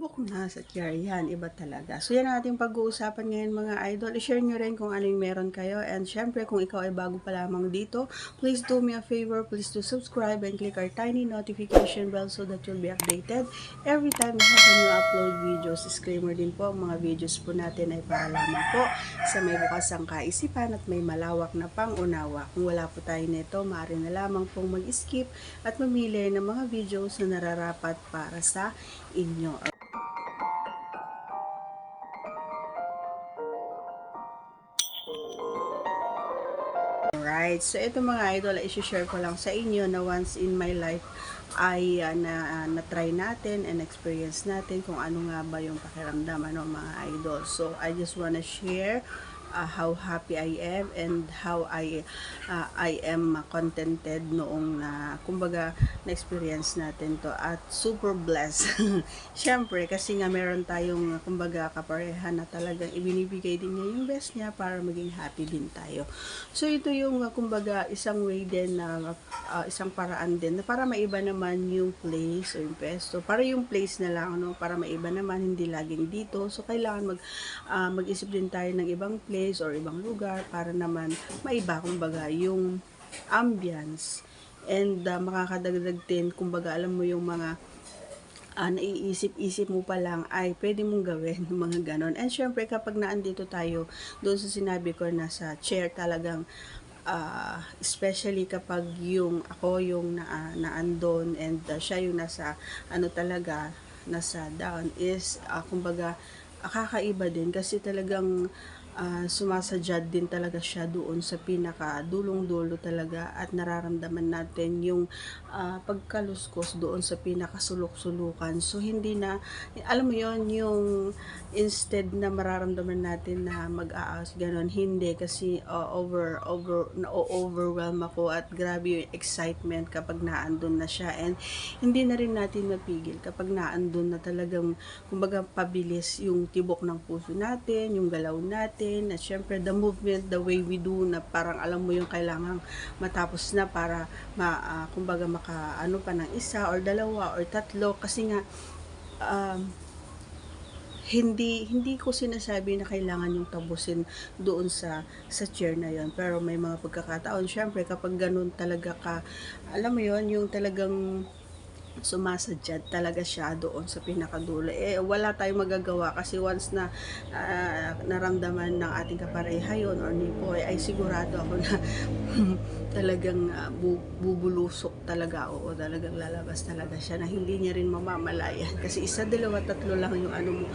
Subok na sa tiyan, yan, iba talaga. So yan ang ating pag-uusapan ngayon mga idol. I-share nyo rin kung ano yung meron kayo. And syempre, kung ikaw ay bago pa lamang dito, please do me a favor, please do subscribe and click our tiny notification bell so that you'll be updated every time we have a new upload videos. Disclaimer din po, ang mga videos po natin ay para lamang po sa may bukasang kaisipan at may malawak na pangunawa. Kung wala po tayo nito, maaari na lamang pong mag-skip at mamili ng mga videos na nararapat para sa inyo. Alright, so ito mga idol, i-share ko lang sa inyo na once in my life ay na-try natin and experience natin kung ano nga ba yung pakiramdam mga idol. So I just wanna share how happy I am and how I am contented noong kumbaga na-experience natin to at super blessed. Siyempre, kasi nga meron tayong kumbaga kapareha na talagang ibinibigay din niya yung best niya para maging happy din tayo. So ito yung kumbaga isang way din na isang paraan din na para maiba naman yung place o yung pesto. Para yung place na lang, no? Para maiba naman, hindi laging dito. So kailangan mag-isip din tayo ng ibang place or ibang lugar para naman maiba kumbaga yung ambience and makakadagdag din kumbaga alam mo yung mga naiisip-isip mo pa lang ay pwede mong gawin mga ganon. And syempre kapag naandito tayo doon sa sinabi ko na sa chair talagang especially kapag yung ako yung naandon and siya yung nasa talaga nasa down is kumbaga kakaiba din kasi talagang sumasadyad din talaga siya doon sa pinaka dulong-dulo talaga at nararamdaman natin yung pagkaluskos doon sa pinaka sulok-sulukan. So hindi na alam mo yon yung instead na mararamdaman natin na mag-aas ganon, hindi kasi overwhelm ako at grabe yung excitement kapag naandun na siya and hindi na rin natin mapigil kapag naandun na talagang kumbaga pabilis yung tibok ng puso natin, yung galaw natin at syempre the movement, the way we do na parang alam mo yung kailangang matapos na para kumbaga maka pa ng isa or dalawa or tatlo kasi nga hindi ko sinasabi na kailangan yung tapusin doon sa chair na yon, pero may mga pagkakataon syempre kapag ganun talaga ka alam mo yon yung talagang sumasadyad talaga siya doon sa pinakadulo. Wala tayong magagawa kasi once na naramdaman ng ating kapareha yun or ni Poy, ay sigurado ako na talagang bubulusok talaga. Oo, talagang lalabas talaga siya na hindi niya rin mamamalayan. Kasi isa, dalawa, tatlo lang yung ano mo,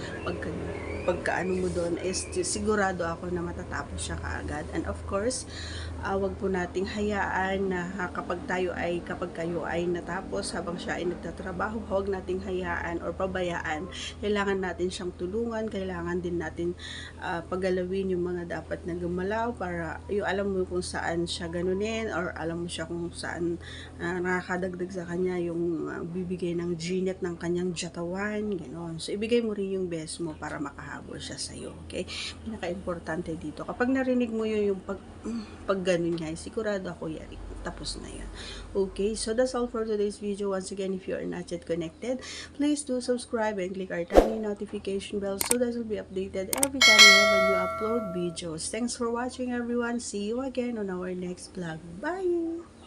pagka ano mo doon is sigurado ako na matatapos siya kaagad. And of course, wag po nating hayaan na kapag kayo ay natapos habang siya ay nagtatrabaho, huwag nating hayaan or pabayaan. Kailangan natin siyang tulungan, kailangan din natin pagalawin yung mga dapat na gumalaw para yung alam mo kung saan siya ganunin or alam mo siya kung saan nakakadagdag sa kanya yung bibigay ng ginet ng kanyang jatawan, gano'n. So ibigay mo rin yung best mo para makahabol siya sa'yo, okay? Pinaka-importante dito. Kapag narinig mo yung pag ganun nga, sigurado ako yari, tapos na yan. Okay, so that's all for today's video. Once again, if you are not yet connected, please do subscribe and click our tiny notification bell so that you'll be updated every time we have a new upload videos. Thanks for watching everyone. See you again on our next vlog. Bye!